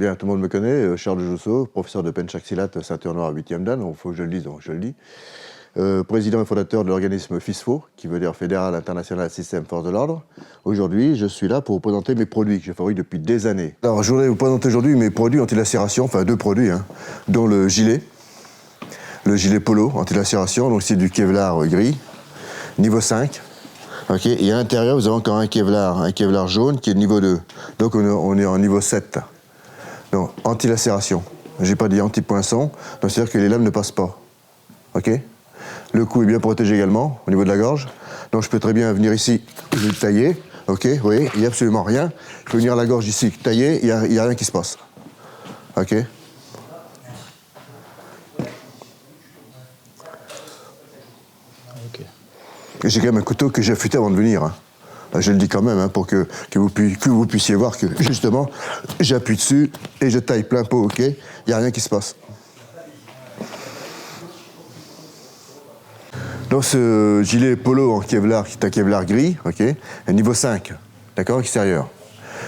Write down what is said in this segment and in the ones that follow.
Bien, tout le monde me connaît, Charles Jousseau, professeur de penchaxilate ceinture noire 8e dan, il faut que je le dise, donc je le dis. Président et fondateur de l'organisme FISFO, qui veut dire Fédéral International System Force de l'Ordre. Aujourd'hui, je suis là pour vous présenter mes produits que je fabrique depuis des années. Alors, je voudrais vous présenter aujourd'hui mes produits anti-lacération, enfin 2 produits, dont le gilet polo anti-lacération, donc c'est du Kevlar gris, niveau 5. Okay. Et à l'intérieur, vous avez encore un Kevlar jaune qui est de niveau 2. Donc on est en niveau 7. Donc, anti-lacération. Je n'ai pas dit anti-poinçon, donc c'est-à-dire que les lames ne passent pas. Ok. Le cou est bien protégé également, au niveau de la gorge. Donc je peux très bien venir ici, je vais tailler. Ok, vous voyez, il n'y a absolument rien. Je peux venir à la gorge ici, tailler, il n'y a rien qui se passe. Ok. Et j'ai quand même un couteau que j'ai affûté avant de venir. Je le dis quand même, pour que vous puissiez voir que, justement, j'appuie dessus et je taille plein pot, ok. Il n'y a rien qui se passe. Donc ce gilet polo en Kevlar, qui est un Kevlar gris, ok, niveau 5, d'accord, extérieur.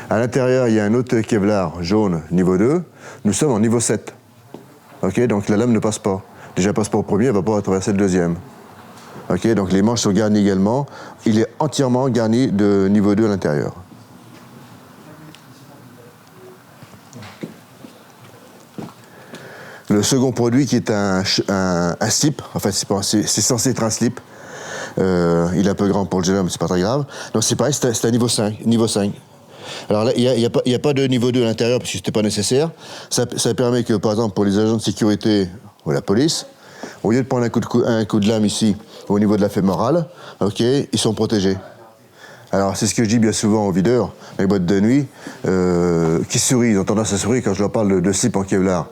À l'intérieur, il y a un autre Kevlar jaune, niveau 2. Nous sommes en niveau 7. Ok, donc la lame ne passe pas. Déjà, elle passe pas au premier, elle va pas traverser le deuxième. Ok, donc les manches sont garnies également. Il est entièrement garni de niveau 2 à l'intérieur. Le second produit qui est un slip, enfin c'est censé être un slip. Il est un peu grand pour le jeune homme, c'est pas très grave. Donc c'est pareil, c'est un niveau 5. Niveau 5. Alors là, il n'y a pas de niveau 2 à l'intérieur parce que c'était pas nécessaire. Ça permet que, par exemple, pour les agents de sécurité ou la police, au lieu de prendre un coup de lame ici, au niveau de la fémorale, ok, ils sont protégés. Alors c'est ce que je dis bien souvent aux videurs, les boîtes de nuit, qui sourient, ils ont tendance à sourire quand je leur parle de slip en Kevlar.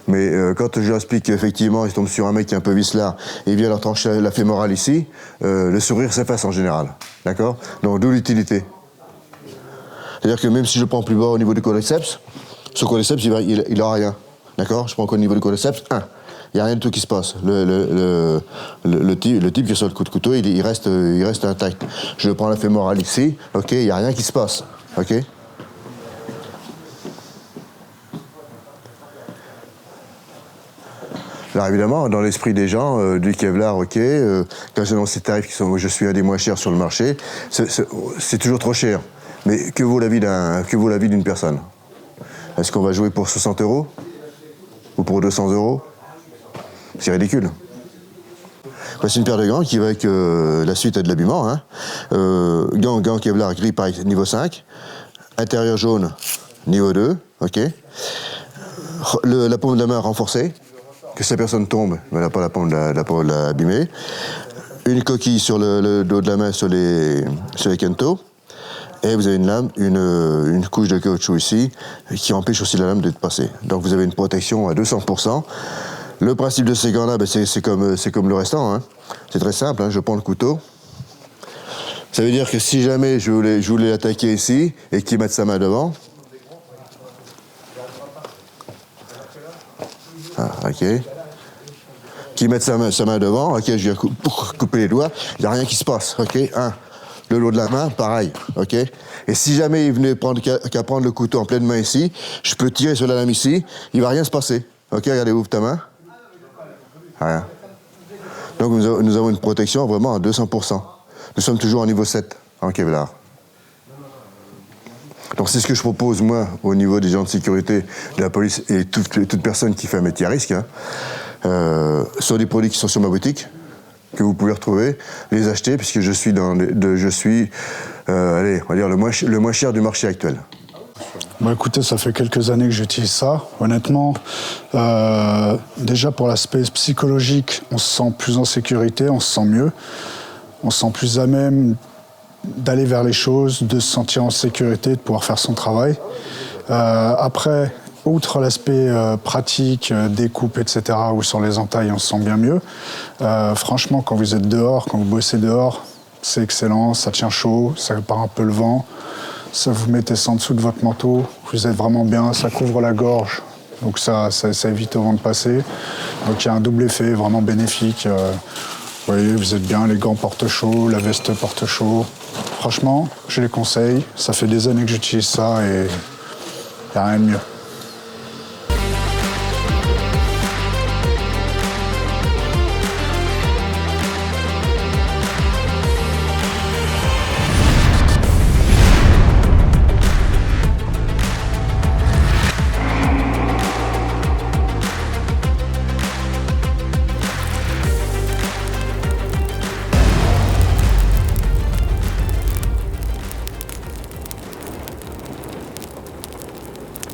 Mais quand je leur explique qu'effectivement ils tombent sur un mec qui est un peu vicelard et il vient leur trancher la fémorale ici, le sourire s'efface en général. D'accord? Donc d'où l'utilité. C'est-à-dire que même si je prends plus bas au niveau du quadriceps, ce quadriceps il aura rien. D'accord? Je prends au niveau du quadriceps 1. Il n'y a rien de tout qui se passe. Le type qui est sur le coup de couteau, il reste intact. Je prends la fémorale ici, ok, il n'y a rien qui se passe. Ok. Alors évidemment, dans l'esprit des gens, du Kevlar, ok, quand je donne ces tarifs qui sont, je suis un des moins chers sur le marché, c'est toujours trop cher. Mais que vaut la vie d'une personne? Est-ce qu'on va jouer pour 60 € ou pour 200 €? C'est ridicule. Voici une paire de gants qui va avec la suite de l'habillement. Gants Kevlar gris pareil, niveau 5. Intérieur jaune, niveau 2. Ok. La paume de la main renforcée. Que si la personne tombe, elle n'a pas la paume de l'abîmer. Une coquille sur le dos de la main sur les kento. Et vous avez une lame, une couche de caoutchouc ici, qui empêche aussi la lame de passer. Donc vous avez une protection à 200%. Le principe de ces gants-là, c'est comme le restant. C'est très simple, je prends le couteau. Ça veut dire que si jamais je voulais l'attaquer ici, et qu'il mette sa main devant. Ok. Qu'il mette sa main devant, ok, je viens couper les doigts, il n'y a rien qui se passe, ok. Le lot de la main, pareil, ok. Et si jamais il venait qu'à prendre le couteau en pleine main ici, je peux tirer sur la lame ici, il ne va rien se passer. Ok, regardez, ouvre ta main. Rien. Donc nous avons une protection vraiment à 200%. Nous sommes toujours au niveau 7 en Kevlar. Donc c'est ce que je propose moi au niveau des gens de sécurité, de la police et toute personne qui fait un métier à risque. Ce sont des produits qui sont sur ma boutique, que vous pouvez retrouver, les acheter, puisque je suis allez, on va dire le moins cher du marché actuel. Bah écoutez, ça fait quelques années que j'utilise ça. Honnêtement, déjà pour l'aspect psychologique, on se sent plus en sécurité, on se sent mieux, on se sent plus à même d'aller vers les choses, de se sentir en sécurité, de pouvoir faire son travail. Après, outre l'aspect pratique, découpe, etc., ou sur les entailles, on se sent bien mieux. Franchement, quand vous êtes dehors, quand vous bossez dehors, c'est excellent, ça tient chaud, ça part un peu le vent. Ça, vous mettez ça en dessous de votre manteau, vous êtes vraiment bien, ça couvre la gorge, donc ça évite au vent de passer. Donc il y a un double effet vraiment bénéfique. Vous voyez, vous êtes bien, les gants portent chaud, la veste porte chaud. Franchement, je les conseille, ça fait des années que j'utilise ça et il n'y a rien de mieux.